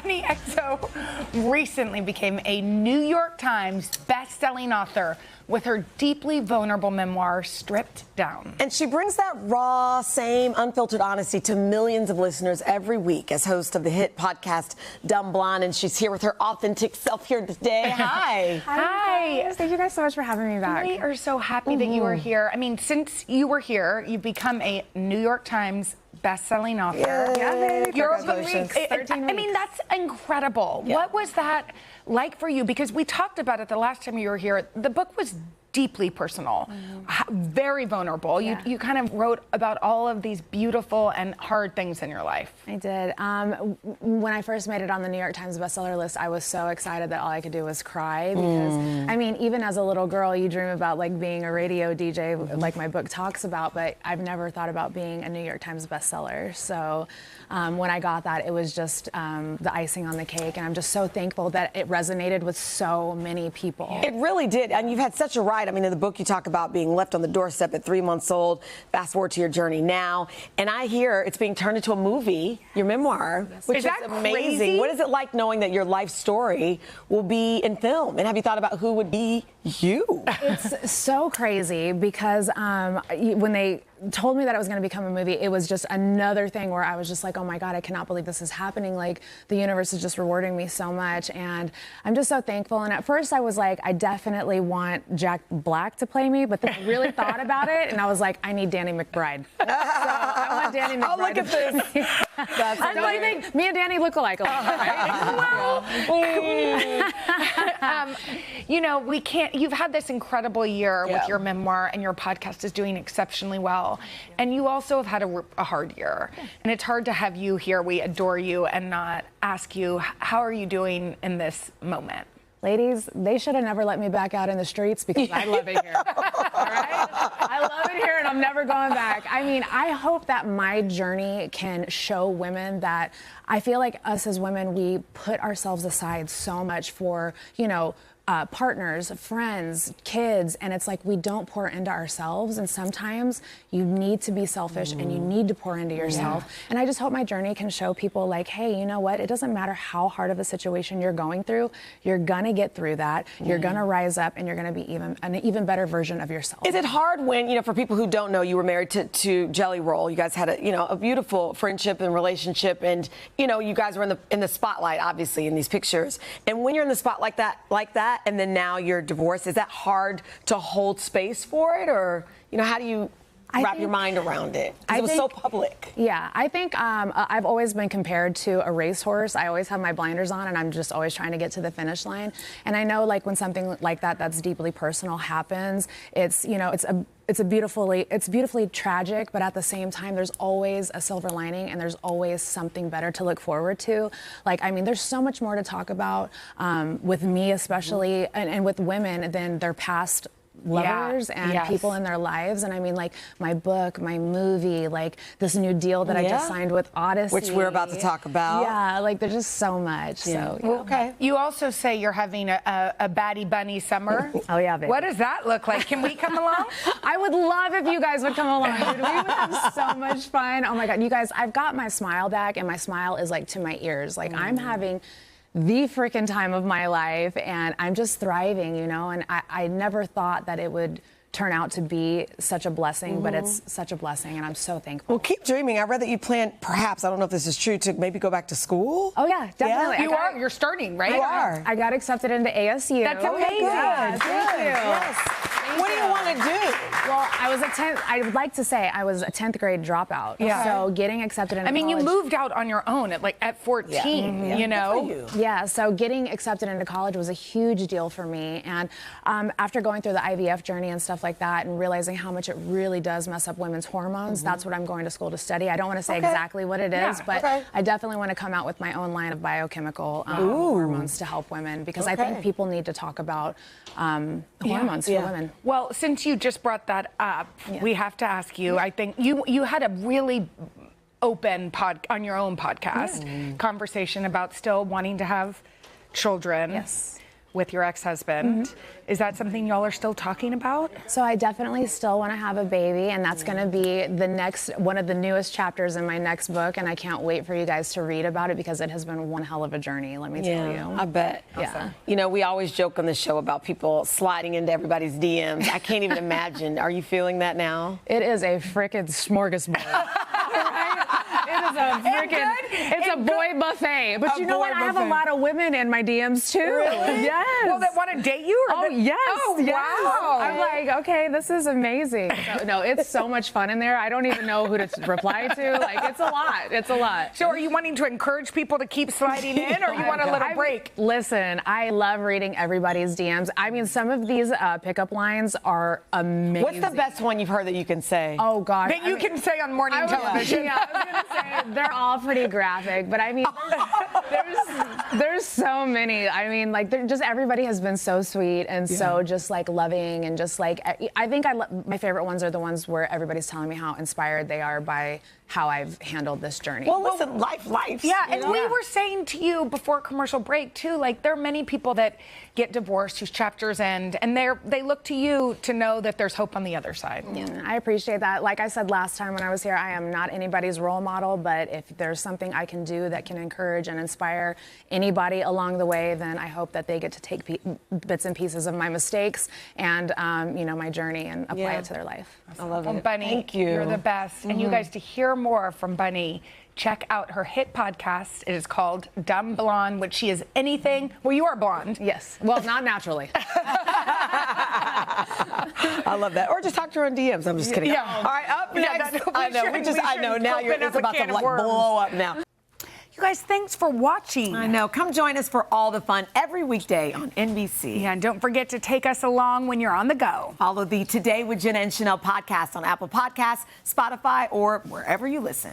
Bunnie XO recently became a New York Times best-selling author with her deeply vulnerable memoir, Stripped Down. And she brings that raw, same unfiltered honesty to millions of listeners every week as host of the hit podcast, Dumb Blonde. And she's here with her authentic self here today. Hi. Hi. Thank you guys so much for having me back. We are so happy that you are here. I mean, since you were here, you've become a New York Times best-selling author. Yeah, You're 13 weeks. I mean, that's incredible. Yeah. What was that like for you? Because we talked about it the last time you were here. The book was deeply personal, very vulnerable. Yeah. You kind of wrote about all of these beautiful and hard things in your life. I did. When I first made it on the New York Times bestseller list, I was so excited that all I could do was cry because, I mean, even as a little girl, you dream about like being a radio DJ, like my book talks about, but I've never thought about being a New York Times bestseller. So when I got that, it was just the icing on the cake, and I'm just so thankful that it resonated with so many people. It really did. And you've had such a ride. I mean, in the book, you talk about being left on the doorstep at 3 months old. Fast forward to your journey now. And I hear it's being turned into a movie, your memoir, which is amazing. Crazy? What is it like knowing that your life story will be in film? And have you thought about who would be you? It's so crazy because when they told me that it was going to become a movie, it was just another thing where I was just like, oh my God, I cannot believe this is happening. Like, the universe is just rewarding me so much. And I'm just so thankful. And at first I was like, I definitely want Jack Black to play me. But then I really thought about it. And I I need Danny McBride. So I want Danny McBride. Oh, look at this. That's Don't you think me and Danny look alike a lot, right? You know, we can't, you've had this incredible year with your memoir, and your podcast is doing exceptionally well. And you also have had a hard year. And it's hard to have you here. We adore you, and not ask you, how are you doing in this moment? Ladies, they should have never let me back out in the streets because I love it here. All right? I love it here, and I'm never going back. I mean, I hope that my journey can show women that I feel like us as women, we put ourselves aside so much for, you know, partners, friends, kids, and it's like we don't pour into ourselves, and sometimes you need to be selfish and you need to pour into yourself. And I just hope my journey can show people like, hey, you know what, it doesn't matter how hard of a situation you're going through, you're gonna get through that, you're gonna rise up, and you're gonna be an even better version of yourself. Is it hard when, you know, for people who don't know, you were married to Jelly Roll. You guys had a beautiful friendship and relationship, and you know, you guys were in the spotlight, obviously, in these pictures. And when you're in the spotlight like that, and then now you're divorced, is that hard to hold space for it, or you know, how do you wrap your mind around it? Because it was so public. Yeah, I think I've always been compared to a racehorse. I always have my blinders on, and I'm just always trying to get to the finish line. And I know, like, when something like that's deeply personal happens, it's, you know, it's beautifully tragic, but at the same time, there's always a silver lining, and there's always something better to look forward to. Like, I mean, there's so much more to talk about with me, especially, and with women than their past lovers and people in their lives. And I mean, like, my book, my movie, like this new deal that I just signed with Odyssey, which we're about to talk about. Yeah, like there's just so much. So okay. You also say you're having a baddie bunny summer. Oh yeah, baby. What does that look like? Can we come along? I would love if you guys would come along, dude. We would have so much fun. Oh my God, you guys, I've got my smile back, and my smile is like to my ears. Like I'm having the freaking time of my life, and I'm just thriving, you know, and I never thought that it would turn out to be such a blessing, but it's such a blessing, and I'm so thankful. Well, keep dreaming. I read that you plan, perhaps, I don't know if this is true, to maybe go back to school. Oh yeah, definitely. Yeah. You're starting, right? You are. I got accepted into ASU. That's amazing. Yeah, thank you. Yes. What do you want to do? Well, I would like to say I was a 10th grade dropout. Yeah. So getting accepted into college. You moved out on your own at 14, you know? Yeah, so getting accepted into college was a huge deal for me. And after going through the IVF journey and stuff like that, and realizing how much it really does mess up women's hormones, that's what I'm going to school to study. I don't want to say exactly what it is, but I definitely want to come out with my own line of biochemical hormones to help women, because I think people need to talk about hormones for women. Well, since you just brought that up, we have to ask you, I think you had a really open on your own podcast conversation about still wanting to have children. Yes. with your ex-husband. Is that something y'all are still talking about? So I definitely still want to have a baby, and that's going to be one of the newest chapters in my next book, and I can't wait for you guys to read about it because it has been one hell of a journey, let me tell you. I bet. Yeah. You know, we always joke on the show about people sliding into everybody's DMs. I can't even imagine. Are you feeling that now? It is a frickin' smorgasbord. It is a freaking, it's a boy buffet. But you know what? I have a lot of women in my DMs too. Really? Yes. Well, that want to date you? Oh, yes. Oh, yes. wow. I'm like, okay, this is amazing. So, no, it's so much fun in there. I don't even know who to reply to. Like, it's a lot. It's a lot. So are you wanting to encourage people to keep sliding in, or you want a little break? Listen, I love reading everybody's DMs. I mean, some of these pickup lines are amazing. What's the best one you've heard that you can say? Oh, gosh. That you can say on morning television. Yeah, I was going to say, they're all pretty graphic, but I mean, there's so many. I mean, like, just everybody has been so sweet and so just like loving and just like, I think my favorite ones are the ones where everybody's telling me how inspired they are by how I've handled this journey. Well, listen, life. Yeah, and we were saying to you before commercial break too, like there are many people that get divorced whose chapters end, and they look to you to know that there's hope on the other side. Yeah, I appreciate that. Like I said last time when I was here, I am not anybody's role model, but if there's something I can do that can encourage and inspire anybody along the way, then I hope that they get to take bits and pieces of my mistakes and my journey and apply it to their life. I love it. Well, Bunnie, thank you. You're the best. And you guys, to hear more from Bunnie, check out her hit podcast. It is called Dumb Blonde, which she is anything. Well, you are blonde. Yes. Well, not naturally. I love that. Or just talk to her on DMs. I'm just kidding. Yeah. All right, up next. I know now it's about to like blow up now. You guys, thanks for watching. I know. Come join us for all the fun every weekday on NBC. Yeah, and don't forget to take us along when you're on the go. Follow the Today with Jenna and Sheinelle podcast on Apple Podcasts, Spotify, or wherever you listen.